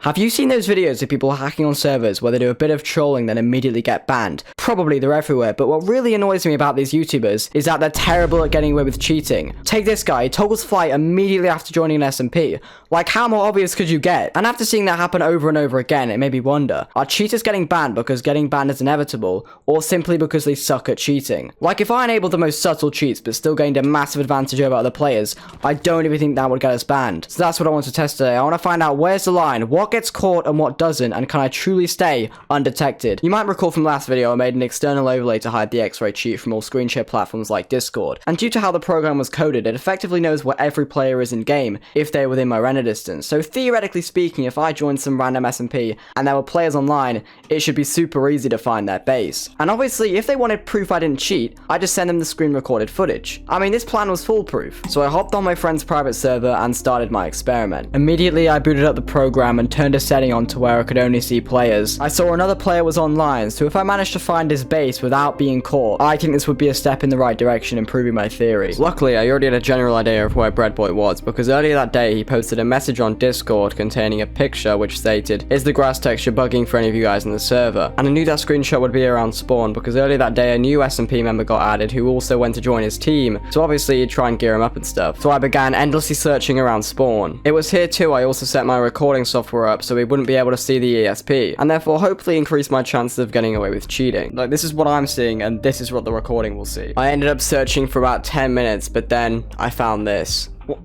Have you seen those videos of people hacking on servers where they do a bit of trolling then immediately get banned? Probably they're everywhere, but what really annoys me about these YouTubers is that they're terrible at getting away with cheating. Take this guy, he toggles flight immediately after joining an SMP. Like, how more obvious could you get? And after seeing that happen over and over again, it made me wonder, are cheaters getting banned because getting banned is inevitable, or simply because they suck at cheating? Like, if I enabled the most subtle cheats but still gained a massive advantage over other players, I don't even think that would get us banned. So that's what I want to test today. I want to find out where's the line, what gets caught and what doesn't, and can I truly stay undetected? You might recall from last video I made an external overlay to hide the X-ray cheat from all screen share platforms like Discord, and due to how the program was coded, it effectively knows where every player is in game if they're within my render distance. So theoretically speaking, if I joined some random SMP and there were players online, it should be super easy to find their base. And obviously, if they wanted proof I didn't cheat, I just send them the screen recorded footage. I mean, this plan was foolproof. So I hopped on my friend's private server and started my experiment. Immediately, I booted up the program and turned a setting on to where I could only see players. I saw another player was online, so if I managed to find his base without being caught, I think this would be a step in the right direction in proving my theory. Luckily, I already had a general idea of where Breadboy was, because earlier that day he posted a message on Discord containing a picture which stated, "Is the grass texture bugging for any of you guys in the server?" And I knew that screenshot would be around spawn, because earlier that day a new SMP member got added who also went to join his team, so obviously he'd try and gear him up and stuff. So I began endlessly searching around spawn. It was here too I also set my recording software up so we wouldn't be able to see the ESP, and therefore hopefully increase my chances of getting away with cheating. Like, this is what I'm seeing, and this is what the recording will see. I ended up searching for about 10 minutes, but then I found this. What?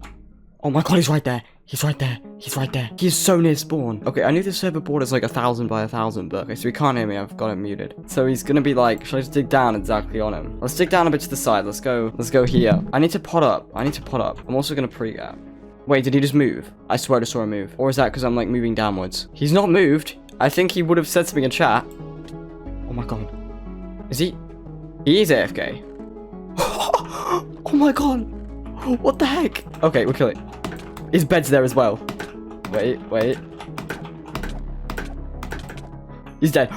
Oh my god, he's right there. He's right there. He's right there. He's so near spawn. Okay, I knew the server board is like 1,000 by 1,000, but okay, so he can't hear me. I've got him muted. So he's gonna be like, should I just dig down exactly on him? Let's dig down a bit to the side. Let's go here. I need to pot up. I'm also gonna pre-gap. Wait, did he just move? I swear I just saw him move. Or is that because I'm like moving downwards? He's not moved. I think he would have said something in chat. Oh my god. Is he? He is AFK. Oh my god. What the heck? Okay, we'll kill it. His bed's there as well. Wait. He's dead.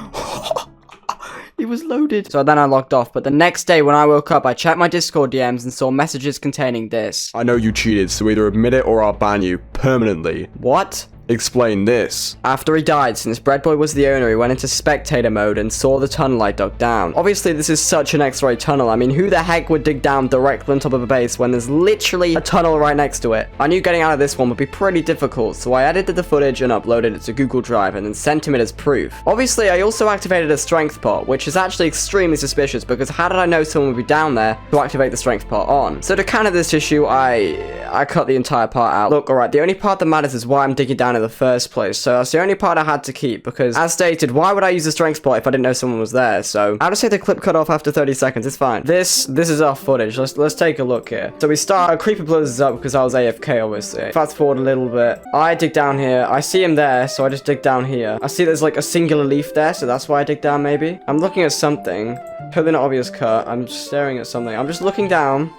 He was loaded. So then I logged off, but the next day when I woke up, I checked my Discord DMs and saw messages containing this. "I know you cheated, so either admit it or I'll ban you permanently." What? Explain this. After he died, since Breadboy was the owner, he went into spectator mode and saw the tunnel I dug down. Obviously, this is such an X-ray tunnel. I mean, who the heck would dig down directly on top of a base when there's literally a tunnel right next to it? I knew getting out of this one would be pretty difficult, so I edited the footage and uploaded it to Google Drive and then sent him it as proof. Obviously, I also activated a strength pot, which is actually extremely suspicious because how did I know someone would be down there to activate the strength pot on? So to counter this issue, I cut the entire part out. Look, alright, the only part that matters is why I'm digging down in the first place. So that's the only part I had to keep, because as stated, why would I use the strength pot if I didn't know someone was there? So I'll just say the clip cut off after 30 seconds, it's fine. This is our footage. Let's take a look here. So we start, Creeper blows us up because I was AFK obviously. Fast forward a little bit. I dig down here. I see him there, so I just dig down here. I see there's like a singular leaf there, so that's why I dig down maybe. I'm looking at something. Totally not obvious cut. I'm staring at something. I'm just looking down,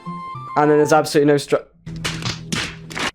and then there's absolutely no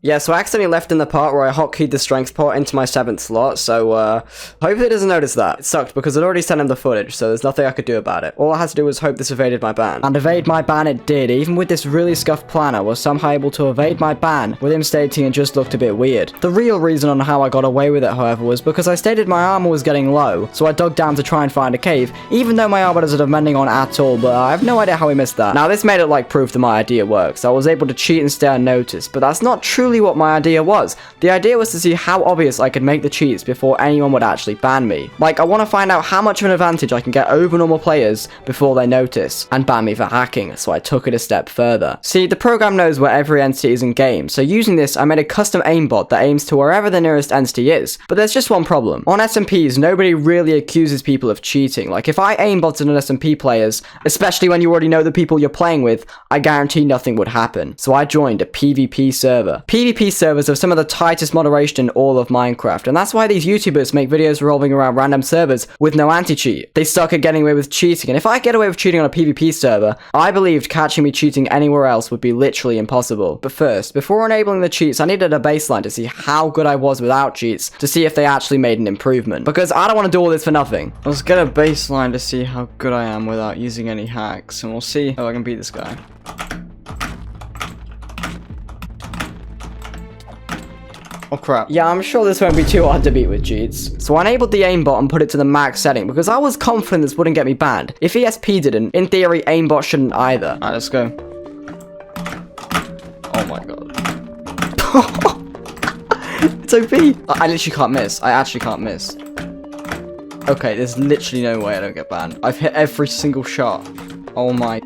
Yeah, so I accidentally left in the part where I hotkeyed the strength pot into my 7th slot, so hopefully it doesn't notice that. It sucked because I'd already sent him the footage, so there's nothing I could do about it. All I had to do was hope this evaded my ban. And evade my ban it did. Even with this really scuffed plan, I was somehow able to evade my ban, with him stating it just looked a bit weird. The real reason on how I got away with it, however, was because I stated my armor was getting low, so I dug down to try and find a cave, even though my armor doesn't have mending on at all, but I have no idea how he missed that. Now, this made it like proof that my idea works. I was able to cheat and stay unnoticed, but that's not truly what my idea was. The idea was to see how obvious I could make the cheats before anyone would actually ban me. Like, I want to find out how much of an advantage I can get over normal players before they notice and ban me for hacking, so I took it a step further. See, the program knows where every entity is in game, so using this I made a custom aimbot that aims to wherever the nearest entity is. But there's just one problem. On SMPs, nobody really accuses people of cheating. Like, if I aimbotted on SMP players, especially when you already know the people you're playing with, I guarantee nothing would happen. So I joined a PvP server. PvP servers have some of the tightest moderation in all of Minecraft, and that's why these YouTubers make videos revolving around random servers with no anti-cheat. They suck at getting away with cheating, and if I get away with cheating on a PvP server, I believed catching me cheating anywhere else would be literally impossible. But first, before enabling the cheats, I needed a baseline to see how good I was without cheats, to see if they actually made an improvement. Because I don't want to do all this for nothing. Let's get a baseline to see how good I am without using any hacks, and we'll see how I can beat this guy. Oh crap. Yeah, I'm sure this won't be too hard to beat with cheats. So I enabled the aimbot and put it to the max setting because I was confident this wouldn't get me banned. If ESP didn't, in theory, aimbot shouldn't either. Alright, let's go. Oh my god. It's OP. I literally can't miss. I actually can't miss. Okay, there's literally no way I don't get banned. I've hit every single shot. Oh my.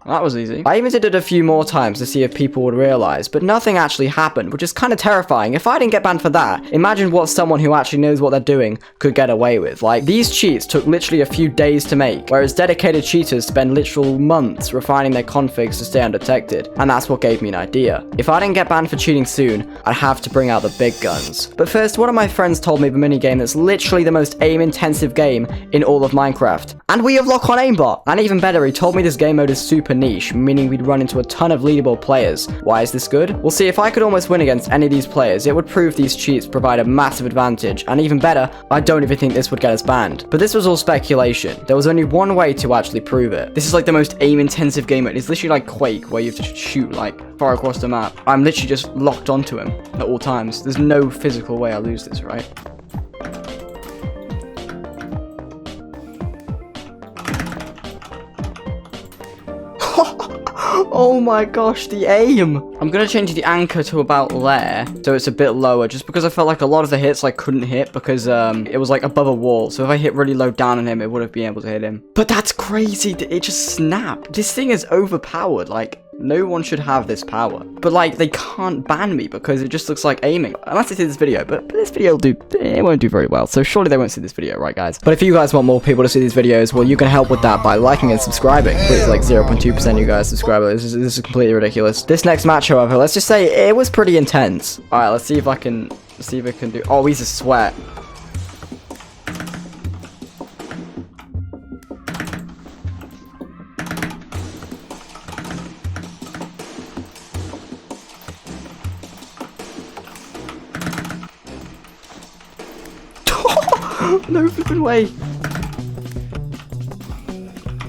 That was easy. I even did it a few more times to see if people would realize, but nothing actually happened, which is kind of terrifying. If I didn't get banned for that, imagine what someone who actually knows what they're doing could get away with. Like, these cheats took literally a few days to make, whereas dedicated cheaters spend literal months refining their configs to stay undetected, and that's what gave me an idea. If I didn't get banned for cheating soon, I'd have to bring out the big guns. But first, one of my friends told me of a minigame that's literally the most aim-intensive game in all of Minecraft. And we have lock-on aimbot! And even better, he told me this game mode is super niche, meaning we'd run into a ton of leaderboard players. Why is this good? Well, see, if I could almost win against any of these players, it would prove these cheats provide a massive advantage, and even better, I don't even think this would get us banned. But this was all speculation. There was only one way to actually prove it. This is like the most aim-intensive game mode. It's literally like Quake, where you have to shoot like far across the map. I'm literally just locked onto him at all times. There's no physical way I lose this, right? Oh my gosh, the aim! I'm gonna change the anchor to about there, so it's a bit lower, just because I felt like a lot of the hits I couldn't hit because it was like above a wall, so if I hit really low down on him, it would have been able to hit him. But that's crazy, it just snapped. This thing is overpowered, like, no one should have this power. But like, they can't ban me because it just looks like aiming. Unless they see this video, but this video it won't do very well. So surely they won't see this video, right guys? But if you guys want more people to see these videos, well, you can help with that by liking and subscribing. Please, like 0.2% of you guys subscribe. This is completely ridiculous. This next match, however, let's just say it was pretty intense. All right, let's see if I can do. Oh, he's a sweat. No flipping way.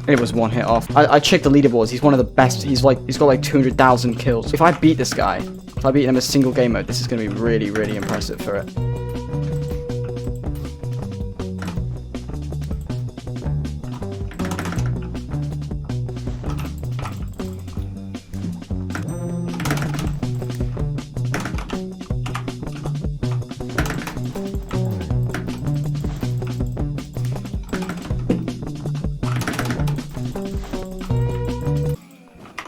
It was one hit off. I checked the leaderboards. He's one of the best. He's got like 200,000 kills. If I beat this guy, if I beat him in a single game mode, this is going to be really, really impressive for it.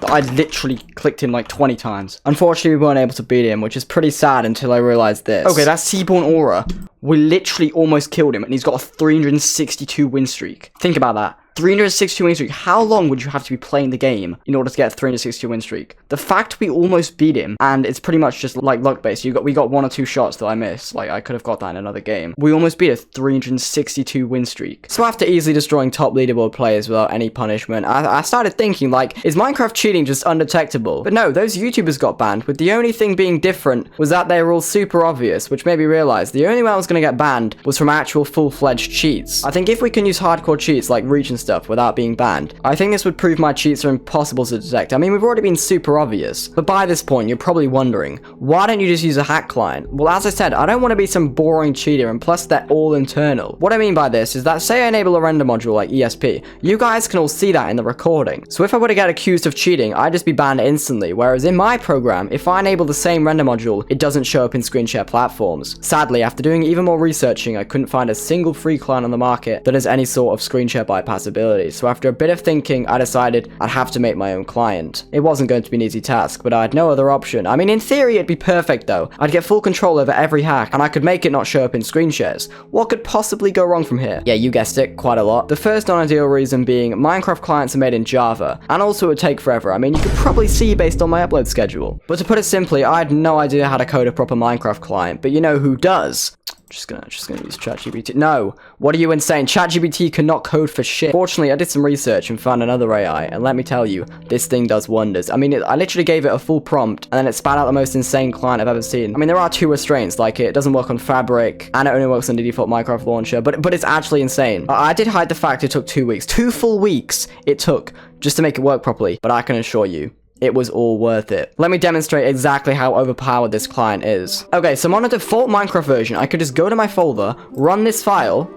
I literally clicked him like 20 times. Unfortunately, we weren't able to beat him, which is pretty sad until I realized this. Okay, that's Seaborn Aura. We literally almost killed him, and he's got a 362 win streak. Think about that. 362 win streak. How long would you have to be playing the game in order to get a 362 win streak? The fact we almost beat him, and it's pretty much just like luck based. We got one or two shots that I missed. Like I could have got that in another game. We almost beat a 362 win streak. So after easily destroying top leaderboard players without any punishment, I started thinking like, is Minecraft cheating just undetectable? But no, those YouTubers got banned, with the only thing being different was that they were all super obvious, which made me realize the only way I was going to get banned was from actual full-fledged cheats. I think if we can use hardcore cheats like reach and stuff without being banned, I think this would prove my cheats are impossible to detect. I mean, we've already been super obvious, but by this point, you're probably wondering, why don't you just use a hack client? Well, as I said, I don't want to be some boring cheater, and plus they're all internal. What I mean by this is that say I enable a render module like ESP, you guys can all see that in the recording. So if I were to get accused of cheating, I'd just be banned instantly, whereas in my program, if I enable the same render module, it doesn't show up in screen share platforms. Sadly, after doing even more researching, I couldn't find a single free client on the market that has any sort of screen share bypass ability. So after a bit of thinking, I decided I'd have to make my own client. It wasn't going to be an easy task, but I had no other option. I mean, in theory, it'd be perfect though. I'd get full control over every hack, and I could make it not show up in screen shares. What could possibly go wrong from here? Yeah, you guessed it, quite a lot. The first non-ideal reason being Minecraft clients are made in Java, and also it would take forever. I mean, you could probably see based on my upload schedule. But to put it simply, I had no idea how to code a proper Minecraft client, but you know who does? Just gonna use ChatGPT. No, what are you insane? ChatGPT cannot code for shit. Fortunately, I did some research and found another AI, and let me tell you, this thing does wonders. I mean, I literally gave it a full prompt, and then it spat out the most insane client I've ever seen. I mean, there are two restraints, like it doesn't work on Fabric, and it only works on the default Minecraft launcher, but it's actually insane. I did hide the fact it took 2 weeks. 2 full weeks it took just to make it work properly, but I can assure you, it was all worth it. Let me demonstrate exactly how overpowered this client is. Okay, so I'm on a default Minecraft version. I could just go to my folder, run this file,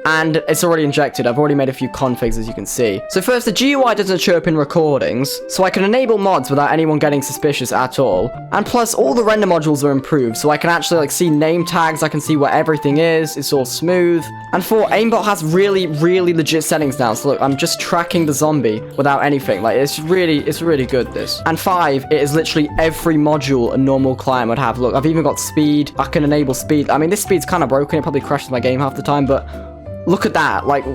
and it's already injected. I've already made a few configs, as you can see. So first, the GUI doesn't show up in recordings, so I can enable mods without anyone getting suspicious at all. And plus, all the render modules are improved, so I can actually like see name tags, I can see where everything is, it's all smooth. And 4, aimbot has really legit settings now, so look, I'm just tracking the zombie without anything. Like, it's really good, this. And 5, it is literally every module a normal client would have. Look, I've even got speed, I can enable speed. I mean, this speed's kind of broken, it probably crashes my game half the time, but look at that, like,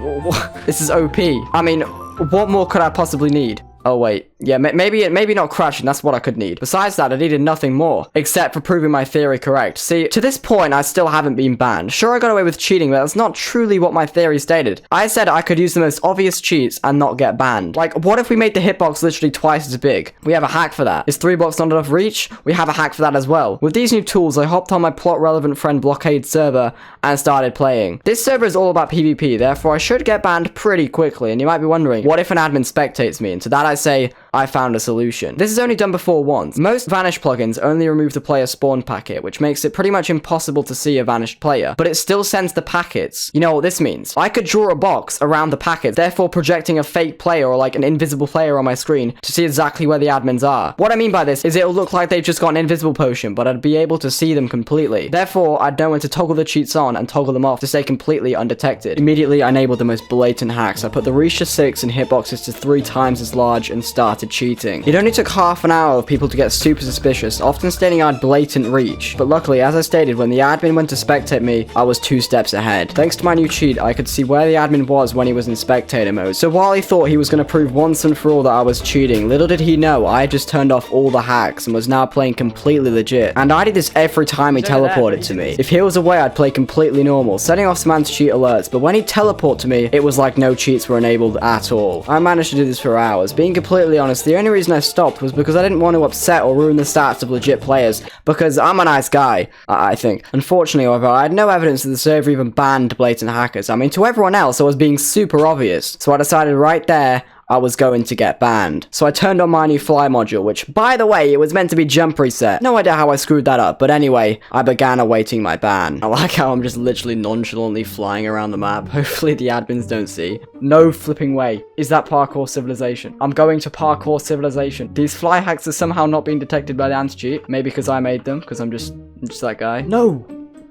this is OP. I mean, what more could I possibly need? Oh wait, yeah, maybe not crashing, that's what I could need. Besides that, I needed nothing more, except for proving my theory correct. See, to this point, I still haven't been banned. Sure, I got away with cheating, but that's not truly what my theory stated. I said I could use the most obvious cheats and not get banned. Like, what if we made the hitbox literally twice as big? We have a hack for that. Is 3 blocks not enough reach? We have a hack for that as well. With these new tools, I hopped on my plot-relevant friend Blockade server and started playing. This server is all about PvP, therefore I should get banned pretty quickly, and you might be wondering, what if an admin spectates me? And to that I say, I found a solution. This is only done before once. Most Vanish plugins only remove the player spawn packet, which makes it pretty much impossible to see a vanished player, but it still sends the packets. You know what this means? I could draw a box around the packets, therefore projecting a fake player or like an invisible player on my screen to see exactly where the admins are. What I mean by this is it'll look like they've just got an invisible potion, but I'd be able to see them completely. Therefore, I'd know when to toggle the cheats on and toggle them off to stay completely undetected. Immediately, I enabled the most blatant hacks. I put the reach to 6 and hitboxes to 3 times as large and started cheating. It only took half an hour of people to get super suspicious, often stating I had blatant reach. But luckily, as I stated, when the admin went to spectate me, I was 2 steps ahead. Thanks to my new cheat, I could see where the admin was when he was in spectator mode. So while he thought he was going to prove once and for all that I was cheating, little did he know I had just turned off all the hacks and was now playing completely legit. And I did this every time he teleported to me. If he was away, I'd play completely normal, setting off some anti-cheat alerts, but when he teleported to me, it was like no cheats were enabled at all. I managed to do this for hours. Being completely honest, the only reason I stopped was because I didn't want to upset or ruin the stats of legit players, because I'm a nice guy, I think. Unfortunately, however, I had no evidence that the server even banned blatant hackers. I mean, to everyone else, I was being super obvious, so I decided right there I was going to get banned. So I turned on my new fly module, which, by the way, it was meant to be jump reset. No idea how I screwed that up, but anyway, I began awaiting my ban. I like how I'm just literally nonchalantly flying around the map. Hopefully the admins don't see. No flipping way. Is that parkour civilization? I'm going to parkour civilization. These fly hacks are somehow not being detected by the anti-cheat. Maybe because I made them, because I'm just that guy. No!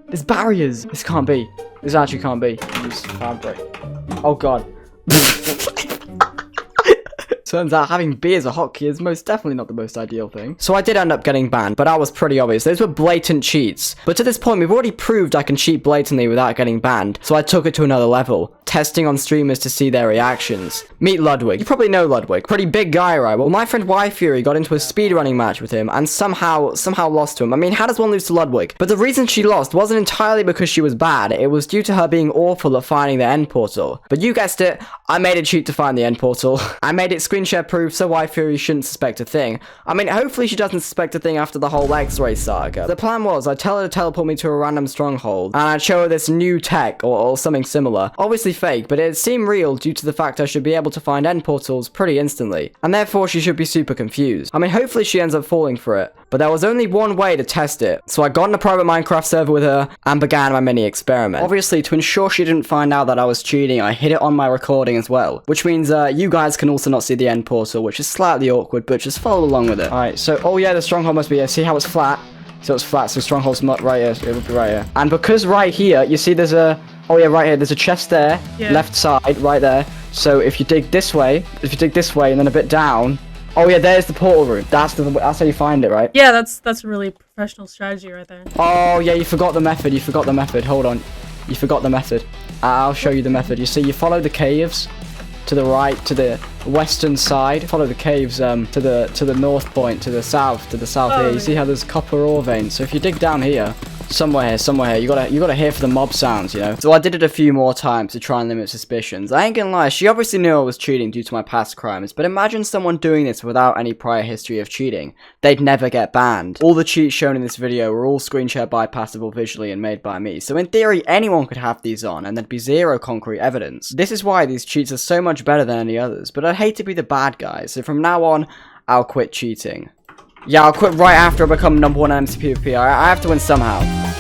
There's barriers! This can't be. This actually can't be. Just fabric. Oh god. Turns out having B as a hotkey is most definitely not the most ideal thing. So I did end up getting banned, but that was pretty obvious. Those were blatant cheats. But to this point, we've already proved I can cheat blatantly without getting banned, so I took it to another level, testing on streamers to see their reactions. Meet Ludwig. You probably know Ludwig. Pretty big guy, right? Well, my friend Y-Fury got into a speedrunning match with him and somehow lost to him. I mean, how does one lose to Ludwig? But the reason she lost wasn't entirely because she was bad. It was due to her being awful at finding the end portal. But you guessed it, I made a cheat to find the end portal. I made it screen share proof so Y-Fury shouldn't suspect a thing. I mean, hopefully she doesn't suspect a thing after the whole X-ray saga. The plan was I'd tell her to teleport me to a random stronghold, and I'd show her this new tech or something similar. Obviously fake, but it seemed real due to the fact I should be able to find end portals pretty instantly, and therefore she should be super confused. I mean, hopefully she ends up falling for it, but there was only one way to test it. So I got in a private Minecraft server with her and began my mini experiment. Obviously, to ensure she didn't find out that I was cheating, I hid it on my recording as well, which means you guys can also not see the end portal, which is slightly awkward, but just follow along with it. Alright, so, oh yeah, the stronghold must be here. See how it's flat? So it's flat, so stronghold's not right here, so it would be right here. And because right here, you see there's a, oh yeah, right here, there's a chest there, left side, right there. So if you dig this way, and then a bit down, oh yeah, there's the portal room. That's how you find it, right? Yeah, that's a really professional strategy right there. Oh yeah, you forgot the method, hold on. You forgot the method. I'll show you the method. You see, you follow the caves to the right, to the western side. Follow the caves to the north point, to the south here. You see how there's copper ore veins. So if you dig down here, somewhere here, you gotta hear for the mob sounds, you know. So I did it a few more times to try and limit suspicions. I ain't gonna lie, she obviously knew I was cheating due to my past crimes, but imagine someone doing this without any prior history of cheating. They'd never get banned. All the cheats shown in this video were all screen share bypassable visually and made by me, so in theory anyone could have these on and there'd be zero concrete evidence. This is why these cheats are so much better than any others, but I'd hate to be the bad guy, so from now on, I'll quit cheating. Yeah, I'll quit right after I become #1 MCPVP. I have to win somehow.